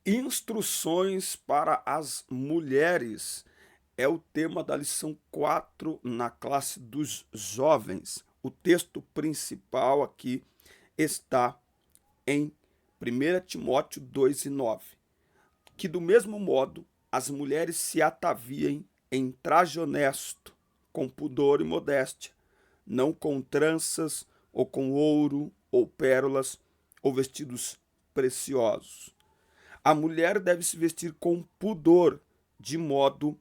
Instruções para as mulheres é o tema da lição 4 na classe dos jovens. O texto principal aqui está em 1 Timóteo 2:9, que do mesmo modo as mulheres se ataviem em traje honesto, com pudor e modéstia, não com tranças ou com ouro ou pérolas ou vestidos preciosos. A mulher deve se vestir com pudor, de modo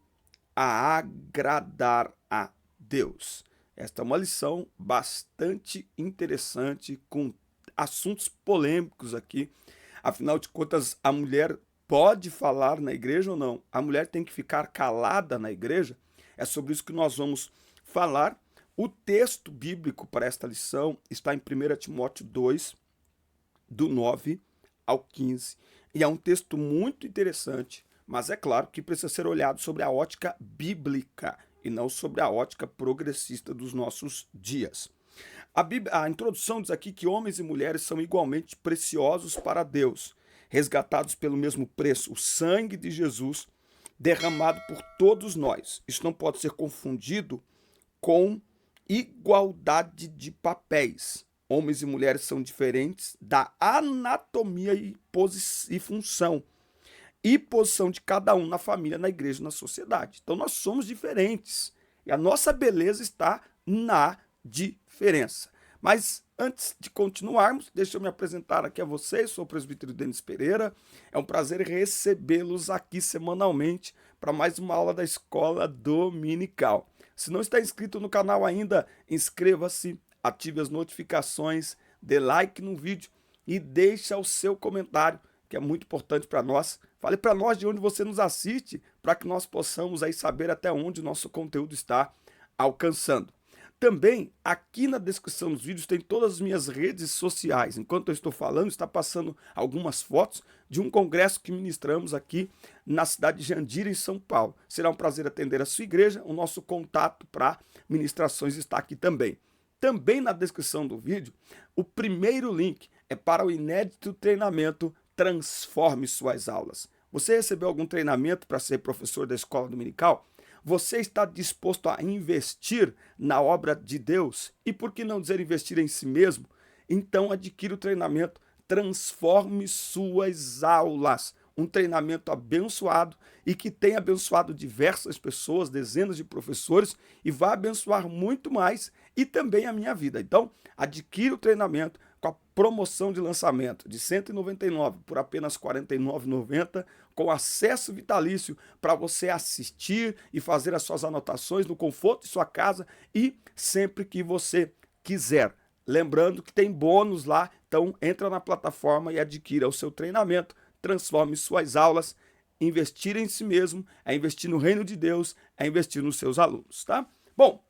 a agradar a Deus. Esta é uma lição bastante interessante, com assuntos polêmicos aqui. Afinal de contas, a mulher pode falar na igreja ou não? A mulher tem que ficar calada na igreja? É sobre isso que nós vamos falar. O texto bíblico para esta lição está em 1 Timóteo 2, do 9 ao 15. E é um texto muito interessante, mas é claro que precisa ser olhado sobre a ótica bíblica e não sobre a ótica progressista dos nossos dias. A introdução diz aqui que homens e mulheres são igualmente preciosos para Deus, resgatados pelo mesmo preço, o sangue de Jesus derramado por todos nós. Isso não pode ser confundido com igualdade de papéis. Homens e mulheres são diferentes da anatomia e função e posição de cada um na família, na igreja, na sociedade. Então nós somos diferentes e a nossa beleza está na diferença. Mas antes de continuarmos, deixa eu me apresentar aqui a vocês. Sou o presbítero Denis Pereira. É um prazer recebê-los aqui semanalmente para mais uma aula da Escola Dominical. Se não está inscrito no canal ainda, inscreva-se, ative as notificações, dê like no vídeo e deixe o seu comentário, que é muito importante para nós. Fale para nós de onde você nos assiste, para que nós possamos aí saber até onde o nosso conteúdo está alcançando. Também, aqui na descrição dos vídeos tem todas as minhas redes sociais. Enquanto eu estou falando, está passando algumas fotos de um congresso que ministramos aqui na cidade de Jandira, em São Paulo. Será um prazer atender a sua igreja. O nosso contato para ministrações está aqui também. Também na descrição do vídeo, o primeiro link é para o inédito treinamento Transforme Suas Aulas. Você recebeu algum treinamento para ser professor da escola dominical? Você está disposto a investir na obra de Deus? E por que não dizer investir em si mesmo? Então adquira o treinamento Transforme Suas Aulas. Um treinamento abençoado e que tem abençoado diversas pessoas, dezenas de professores, e vai abençoar muito mais e também a minha vida. Então, adquira o treinamento com a promoção de lançamento de R$ 199 por apenas R$ 49,90, com acesso vitalício para você assistir e fazer as suas anotações no conforto de sua casa e sempre que você quiser. Lembrando que tem bônus lá, então entra na plataforma e adquira o seu treinamento. Transforme suas aulas. Investir em si mesmo é investir no reino de Deus, é investir nos seus alunos, tá? Bom,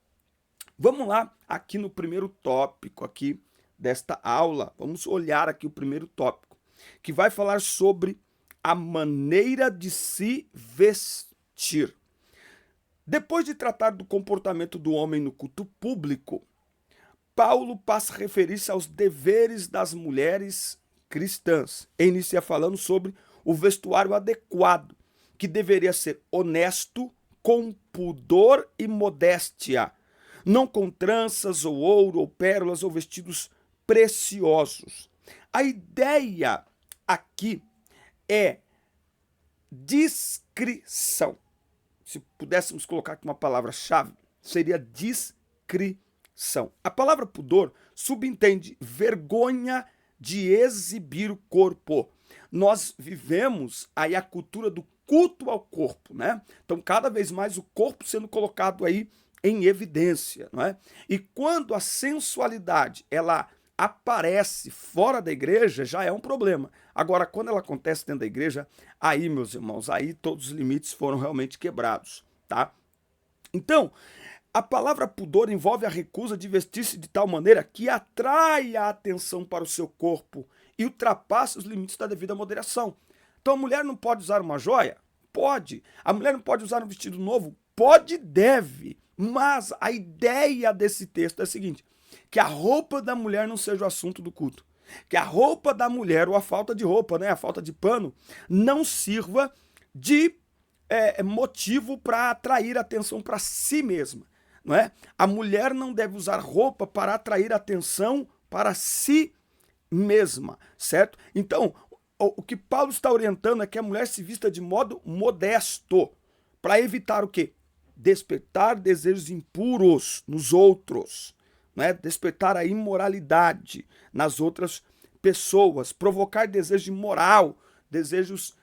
vamos lá aqui no primeiro tópico aqui desta aula. Vamos olhar aqui o primeiro tópico, que vai falar sobre a maneira de se vestir. Depois de tratar do comportamento do homem no culto público, Paulo passa a referir-se aos deveres das mulheres cristãs. E inicia falando sobre o vestuário adequado, que deveria ser honesto, com pudor e modéstia, não com tranças ou ouro ou pérolas ou vestidos preciosos. A ideia aqui é discrição. Se pudéssemos colocar aqui uma palavra-chave, seria discrição. A palavra pudor subentende vergonha de exibir o corpo. Nós vivemos aí a cultura do culto ao corpo, né? Então, cada vez mais o corpo sendo colocado aí em evidência, não é? E quando a sensualidade, ela aparece fora da igreja, já é um problema. Agora, quando ela acontece dentro da igreja, aí, meus irmãos, aí todos os limites foram realmente quebrados, tá? Então, a palavra pudor envolve a recusa de vestir-se de tal maneira que atrai a atenção para o seu corpo e ultrapasse os limites da devida moderação. Então a mulher não pode usar uma joia? Pode. A mulher não pode usar um vestido novo? Pode e deve. Mas a ideia desse texto é a seguinte, que a roupa da mulher não seja o assunto do culto. que a roupa da mulher, ou a falta de roupa, né, a falta de pano, não sirva de motivo para atrair atenção para si mesma, não é? A mulher não deve usar roupa para atrair atenção para si mesma, certo? Então, o que Paulo está orientando é que a mulher se vista de modo modesto, para evitar o quê? Despertar desejos impuros nos outros, né? Despertar a imoralidade nas outras pessoas, provocar desejo imoral, desejos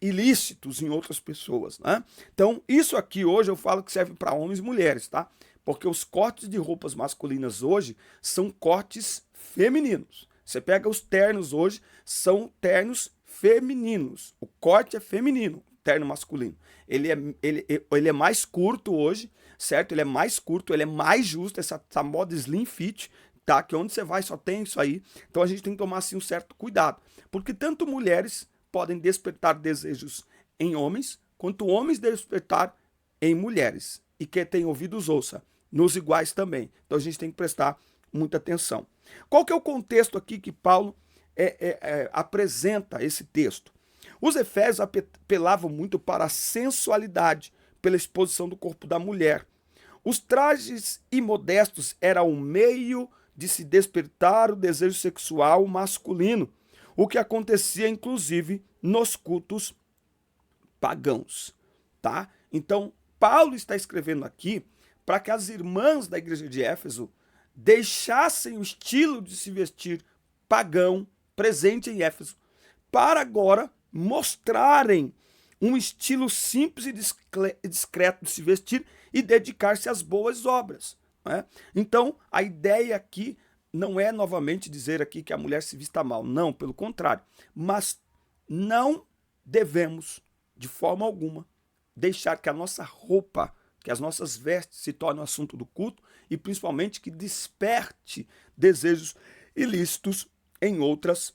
ilícitos em outras pessoas, né? Então, isso aqui hoje eu falo que serve para homens e mulheres, tá? Porque os cortes de roupas masculinas hoje são cortes femininos. Você pega os ternos hoje, são ternos femininos. O corte é feminino, terno masculino. Ele é mais curto hoje, certo? Ele é mais curto, ele é mais justo, essa moda slim fit, tá? Que onde você vai só tem isso aí. Então a gente tem que tomar assim um certo cuidado. Porque tanto mulheres podem despertar desejos em homens, quanto homens despertar em mulheres. E quem tem ouvidos ouça, nos iguais também. Então a gente tem que prestar muita atenção. Qual que é o contexto aqui que Paulo apresenta esse texto? Os efésios apelavam muito para a sensualidade, pela exposição do corpo da mulher. Os trajes imodestos eram um meio de se despertar o desejo sexual masculino, o que acontecia inclusive nos cultos pagãos, tá? Então, Paulo está escrevendo aqui para que as irmãs da igreja de Éfeso deixassem o estilo de se vestir pagão presente em Éfeso, para agora mostrarem um estilo simples e discreto de se vestir e dedicar-se às boas obras, né? Então, a ideia aqui não é novamente dizer aqui que a mulher se vista mal, não, pelo contrário, mas não devemos, de forma alguma, deixar que a nossa roupa, que as nossas vestes se tornem um assunto do culto e principalmente que desperte desejos ilícitos em outras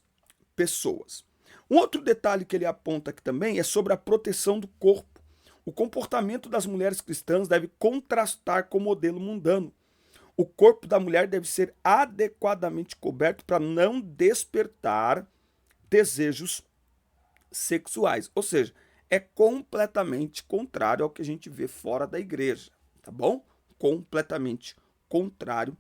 pessoas. Um outro detalhe que ele aponta aqui também é sobre a proteção do corpo. O comportamento das mulheres cristãs deve contrastar com o modelo mundano. O corpo da mulher deve ser adequadamente coberto para não despertar desejos sexuais. Ou seja, é completamente contrário ao que a gente vê fora da igreja, tá bom? Completamente contrário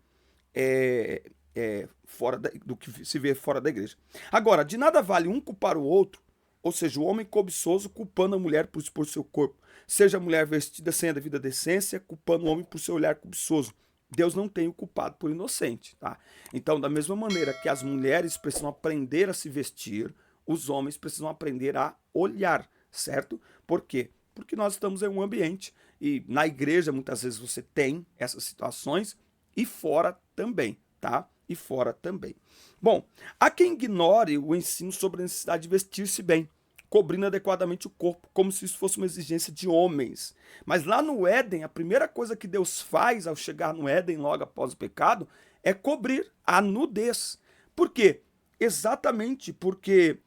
do que se vê fora da igreja. Agora, de nada vale um culpar o outro, ou seja, o homem cobiçoso culpando a mulher por expor seu corpo, seja a mulher vestida sem a devida decência, culpando o homem por seu olhar cobiçoso. Deus não tem o culpado por inocente, tá? Então, da mesma maneira que as mulheres precisam aprender a se vestir, os homens precisam aprender a olhar, certo? Por quê? Porque nós estamos em um ambiente e na igreja muitas vezes você tem essas situações e fora também, tá? E fora também. Bom, há quem ignore o ensino sobre a necessidade de vestir-se bem, cobrindo adequadamente o corpo, como se isso fosse uma exigência de homens. Mas lá no Éden, a primeira coisa que Deus faz ao chegar no Éden, logo após o pecado, é cobrir a nudez. Por quê? Exatamente porque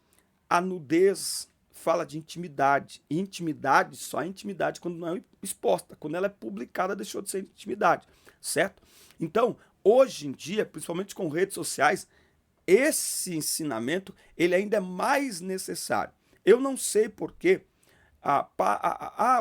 a nudez fala de intimidade. E intimidade, só é intimidade quando não é exposta. Quando ela é publicada, deixou de ser intimidade, certo? Então, hoje em dia, principalmente com redes sociais, esse ensinamento ele ainda é mais necessário. Eu não sei porquê,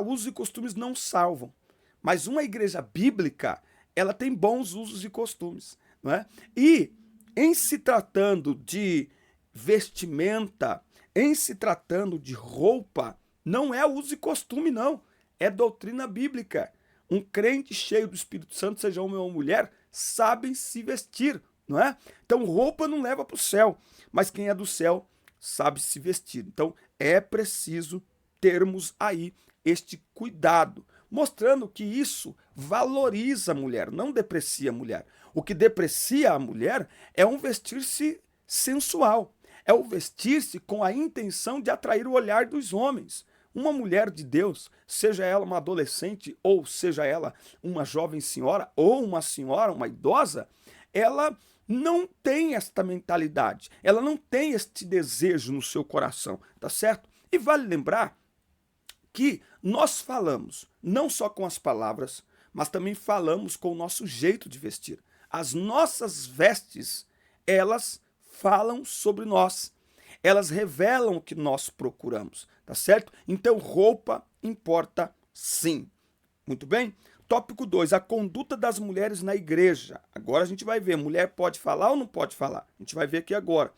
usos e costumes não salvam, mas uma igreja bíblica, ela tem bons usos e costumes, não é? E em se tratando de vestimenta, em se tratando de roupa, não é uso e costume, não, é doutrina bíblica. Um crente cheio do Espírito Santo, seja homem ou mulher, sabem se vestir, não é? Então roupa não leva para o céu, mas quem é do céu sabe se vestir. Então é preciso termos aí este cuidado, mostrando que isso valoriza a mulher, não deprecia a mulher. O que deprecia a mulher é um vestir-se sensual, é o vestir-se com a intenção de atrair o olhar dos homens. Uma mulher de Deus, seja ela uma adolescente ou seja ela uma jovem senhora ou uma senhora, uma idosa, ela não tem esta mentalidade, ela não tem este desejo no seu coração, tá certo? E vale lembrar que nós falamos não só com as palavras, mas também falamos com o nosso jeito de vestir. As nossas vestes, elas falam sobre nós. Elas revelam o que nós procuramos, tá certo? Então, roupa importa sim. Muito bem? Tópico 2, a conduta das mulheres na igreja. Agora a gente vai ver, mulher pode falar ou não pode falar? A gente vai ver aqui agora,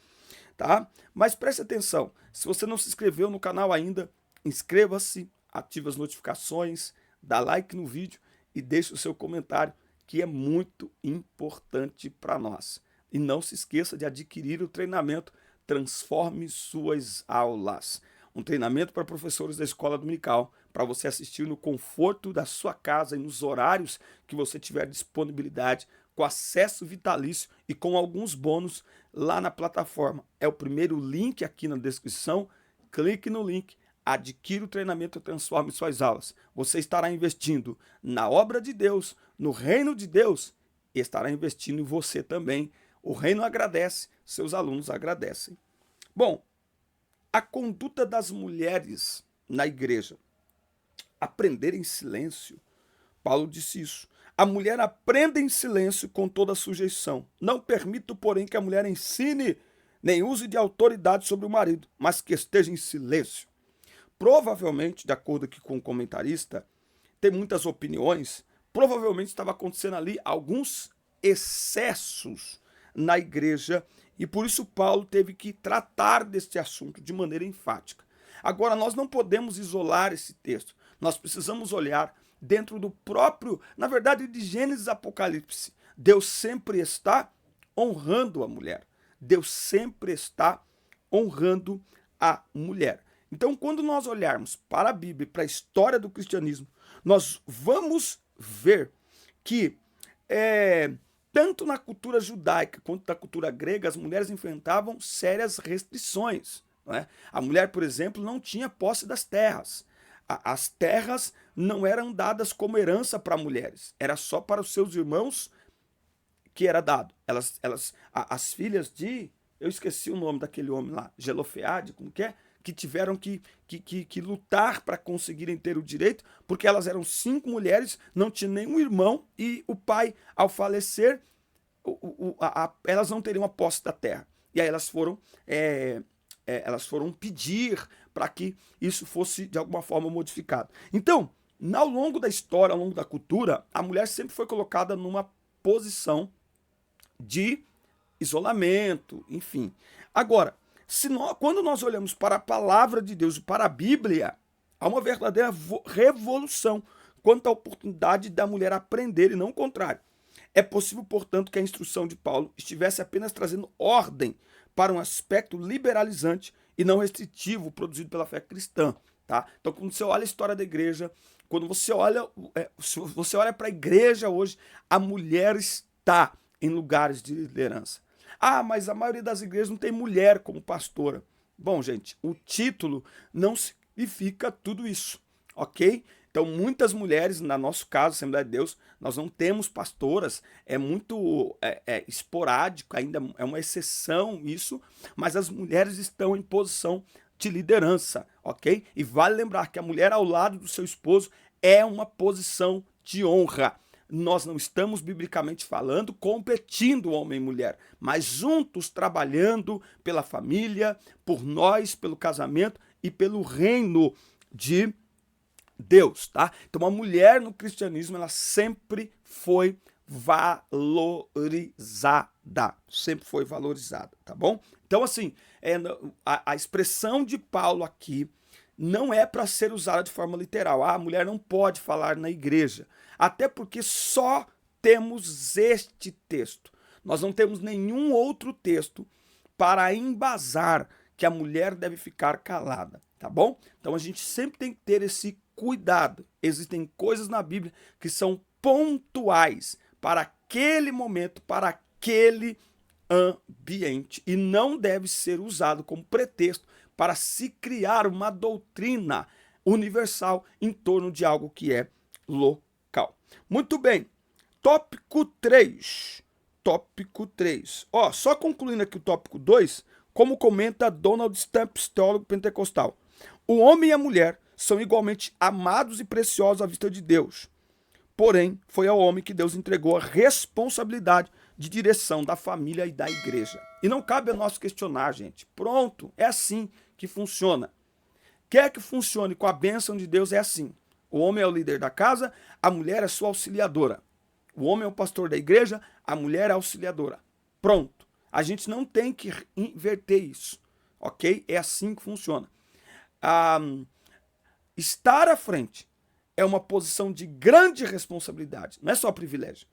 tá? Mas preste atenção, se você não se inscreveu no canal ainda, inscreva-se, ative as notificações, dá like no vídeo e deixe o seu comentário, que é muito importante para nós. E não se esqueça de adquirir o treinamento Transforme Suas Aulas. Um treinamento para professores da escola dominical, para você assistir no conforto da sua casa e nos horários que você tiver disponibilidade, com acesso vitalício e com alguns bônus lá na plataforma. É o primeiro link aqui na descrição, clique no link, adquira o treinamento Transforme Suas Aulas. Você estará investindo na obra de Deus, no reino de Deus, e estará investindo em você também. O reino agradece, seus alunos agradecem. Bom, a conduta das mulheres na igreja. Aprender em silêncio. Paulo disse isso. A mulher aprenda em silêncio com toda sujeição. Não permito, porém, que a mulher ensine nem use de autoridade sobre o marido, mas que esteja em silêncio. Provavelmente, de acordo aqui com o comentarista, tem muitas opiniões, provavelmente estava acontecendo ali alguns excessos na igreja e por isso Paulo teve que tratar deste assunto de maneira enfática. Agora, nós não podemos isolar esse texto, nós precisamos olhar dentro do próprio, na verdade, de Gênesis e Apocalipse. Deus sempre está honrando a mulher, Deus sempre está honrando a mulher. Então, quando nós olharmos para a Bíblia, para a história do cristianismo, nós vamos ver que tanto na cultura judaica quanto na cultura grega, as mulheres enfrentavam sérias restrições. Não é? A mulher, por exemplo, não tinha posse das terras. As terras não eram dadas como herança para mulheres, era só para os seus irmãos que era dado. As filhas de, eu esqueci o nome daquele homem lá, Zelofeade, como que é? Que tiveram que lutar para conseguirem ter o direito, porque elas eram 5 mulheres, não tinha nenhum irmão, e o pai, ao falecer, elas não teriam a posse da terra. E aí elas foram pedir para que isso fosse, de alguma forma, modificado. Então, ao longo da história, ao longo da cultura, a mulher sempre foi colocada numa posição de isolamento, enfim. Agora, quando nós olhamos para a palavra de Deus e para a Bíblia, há uma verdadeira revolução quanto à oportunidade da mulher aprender e não o contrário. É possível, portanto, que a instrução de Paulo estivesse apenas trazendo ordem para um aspecto liberalizante e não restritivo produzido pela fé cristã. Tá? Então, quando você olha a história da igreja, quando você olha para a igreja hoje, a mulher está em lugares de liderança. Ah, mas a maioria das igrejas não tem mulher como pastora. Bom, gente, o título não significa tudo isso, ok? Então, muitas mulheres, no nosso caso, Assembleia de Deus, nós não temos pastoras, é muito esporádico, ainda é uma exceção isso, mas as mulheres estão em posição de liderança, ok? E vale lembrar que a mulher ao lado do seu esposo é uma posição de honra. Nós não estamos, biblicamente falando, competindo homem e mulher, mas juntos trabalhando pela família, por nós, pelo casamento e pelo reino de Deus, tá? Então a mulher no cristianismo, ela sempre foi valorizada, tá bom? Então assim, a expressão de Paulo aqui não é para ser usada de forma literal. A mulher não pode falar na igreja, até porque só temos este texto. Nós não temos nenhum outro texto para embasar que a mulher deve ficar calada, tá bom? Então a gente sempre tem que ter esse cuidado. Existem coisas na Bíblia que são pontuais para aquele momento, para aquele ambiente, e não deve ser usado como pretexto para se criar uma doutrina universal em torno de algo que é local. Muito bem, tópico 3. Tópico 3. Só concluindo aqui o tópico 2, como comenta Donald Stamps, teólogo pentecostal. O homem e a mulher são igualmente amados e preciosos à vista de Deus. Porém, foi ao homem que Deus entregou a responsabilidade de direção da família e da igreja. E não cabe a nós questionar, gente. Pronto, é assim que funciona. Quer que funcione com a bênção de Deus, é assim. O homem é o líder da casa, a mulher é sua auxiliadora. O homem é o pastor da igreja, a mulher é a auxiliadora. Pronto. A gente não tem que inverter isso, ok? É assim que funciona. Estar à frente é uma posição de grande responsabilidade, não é só privilégio.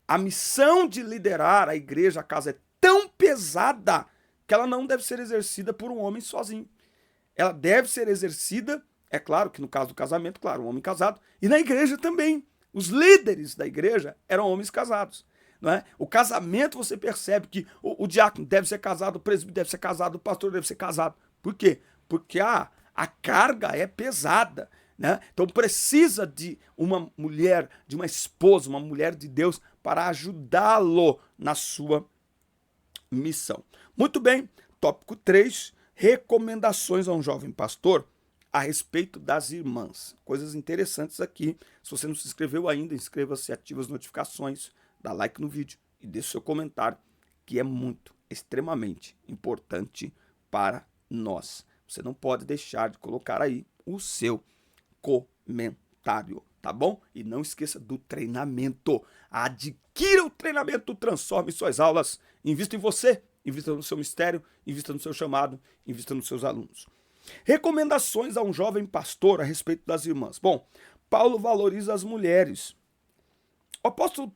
A missão de liderar a igreja, a casa, é tão pesada que ela não deve ser exercida por um homem sozinho. Ela deve ser exercida, é claro que no caso do casamento, claro, um homem casado, e na igreja também. Os líderes da igreja eram homens casados. Não é? O casamento, você percebe que o diácono deve ser casado, o presbítero deve ser casado, o pastor deve ser casado. Por quê? Porque a carga é pesada. Né? Então precisa de uma mulher, de uma esposa, uma mulher de Deus para ajudá-lo na sua missão. Muito bem, tópico 3, recomendações a um jovem pastor a respeito das irmãs. Coisas interessantes aqui. Se você não se inscreveu ainda, inscreva-se, ative as notificações, dá like no vídeo e deixe seu comentário, que é muito, extremamente importante para nós. Você não pode deixar de colocar aí o seu comentário, tá bom? E não esqueça do treinamento. Adquira o treinamento, transforme suas aulas, invista em você, invista no seu mistério, invista no seu chamado, invista nos seus alunos. Recomendações a um jovem pastor a respeito das irmãs. Bom, Paulo valoriza as mulheres. O apóstolo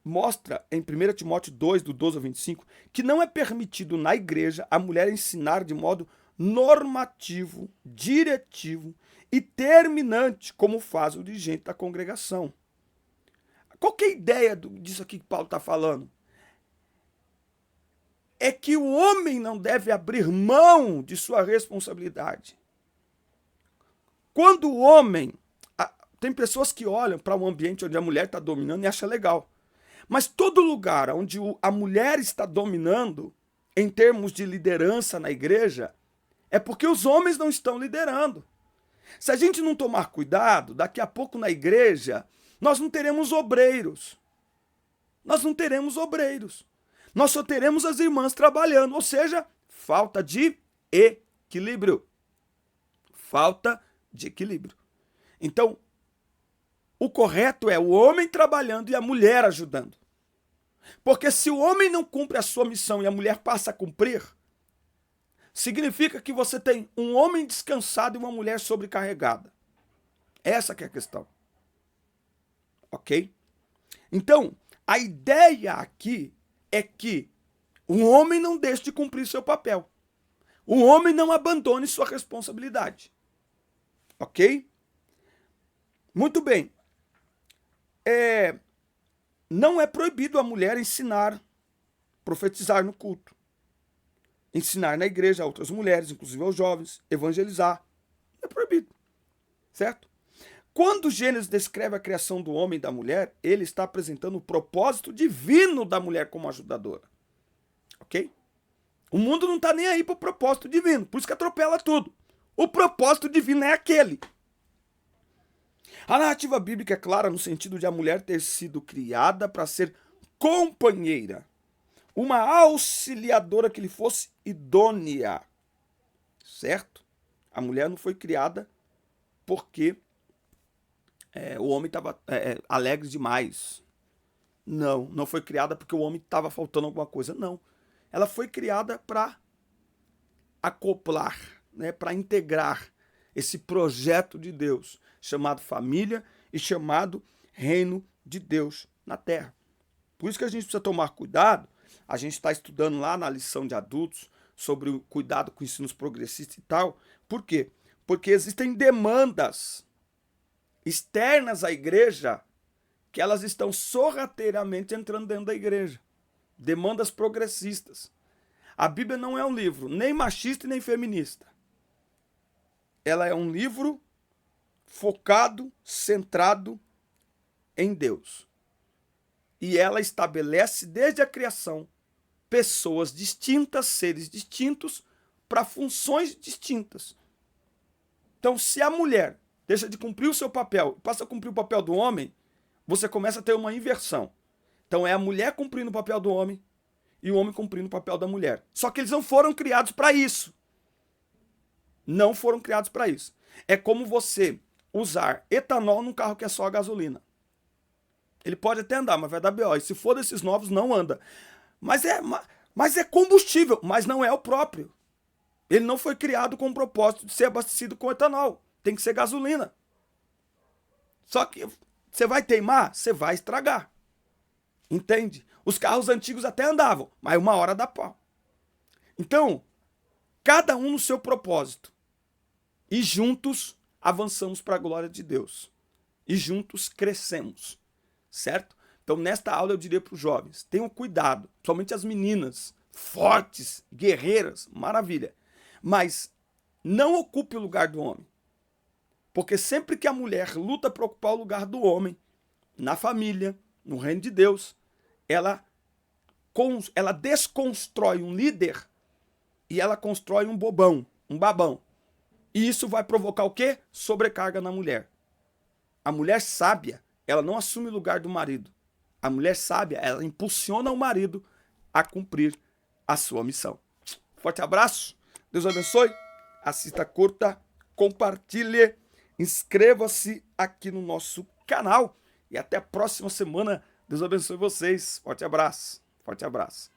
mostra em 1 Timóteo 2, do 12 ao 25, que não é permitido na igreja a mulher ensinar de modo normativo, diretivo e terminante, como faz o dirigente da congregação. Qual que é a ideia disso aqui que Paulo está falando? É que o homem não deve abrir mão de sua responsabilidade. Quando o homem... Tem pessoas que olham para um ambiente onde a mulher está dominando e acham legal. Mas todo lugar onde a mulher está dominando, em termos de liderança na igreja, é porque os homens não estão liderando. Se a gente não tomar cuidado, daqui a pouco na igreja, nós não teremos obreiros. Nós não teremos obreiros. Nós só teremos as irmãs trabalhando, ou seja, falta de equilíbrio. Falta de equilíbrio. Então, o correto é o homem trabalhando e a mulher ajudando. Porque se o homem não cumpre a sua missão e a mulher passa a cumprir, significa que você tem um homem descansado e uma mulher sobrecarregada. Essa que é a questão. Ok? Então, a ideia aqui é que o homem não deixe de cumprir seu papel. O homem não abandone sua responsabilidade. Ok? Muito bem. Não é proibido a mulher ensinar, profetizar no culto. Ensinar na igreja a outras mulheres, inclusive aos jovens, evangelizar. É proibido. Certo? Quando Gênesis descreve a criação do homem e da mulher, ele está apresentando o propósito divino da mulher como ajudadora. Ok? O mundo não está nem aí para o propósito divino, por isso que atropela tudo. O propósito divino é aquele. A narrativa bíblica é clara no sentido de a mulher ter sido criada para ser companheira, uma auxiliadora que lhe fosse idônea. Certo? A mulher não foi criada porque o homem estava alegre demais. Não foi criada porque o homem estava faltando alguma coisa. Não. Ela foi criada para acoplar, né, para integrar esse projeto de Deus, chamado família e chamado reino de Deus na terra. Por isso que a gente precisa tomar cuidado. A gente está estudando lá na lição de adultos sobre o cuidado com ensinos progressistas e tal. Por quê? Porque existem demandas externas à igreja que elas estão sorrateiramente entrando dentro da igreja. Demandas progressistas. A Bíblia não é um livro nem machista e nem feminista. Ela é um livro focado, centrado em Deus. E ela estabelece desde a criação pessoas distintas, seres distintos, para funções distintas. Então, se a mulher deixa de cumprir o seu papel e passa a cumprir o papel do homem, você começa a ter uma inversão. Então é a mulher cumprindo o papel do homem e o homem cumprindo o papel da mulher. Só que eles não foram criados para isso. Não foram criados para isso. É como você usar etanol num carro que é só a gasolina. Ele pode até andar, mas vai dar BO. E se for desses novos, não anda. Mas é combustível, mas não é o próprio. Ele não foi criado com o propósito de ser abastecido com etanol. Tem que ser gasolina. Só que você vai teimar, você vai estragar. Entende? Os carros antigos até andavam, mas uma hora dá pau. Então, cada um no seu propósito. E juntos avançamos para a glória de Deus. E juntos crescemos. Certo? Então, nesta aula eu diria para os jovens, tenham cuidado, somente as meninas, fortes, guerreiras, maravilha. Mas não ocupe o lugar do homem. Porque sempre que a mulher luta para ocupar o lugar do homem, na família, no reino de Deus, ela desconstrói um líder e ela constrói um bobão, um babão. E isso vai provocar o quê? Sobrecarga na mulher. A mulher sábia, ela não assume o lugar do marido. A mulher sábia, ela impulsiona o marido a cumprir a sua missão. Forte abraço, Deus abençoe, assista, curta, compartilhe, inscreva-se aqui no nosso canal e até a próxima semana. Deus abençoe vocês. Forte abraço, forte abraço.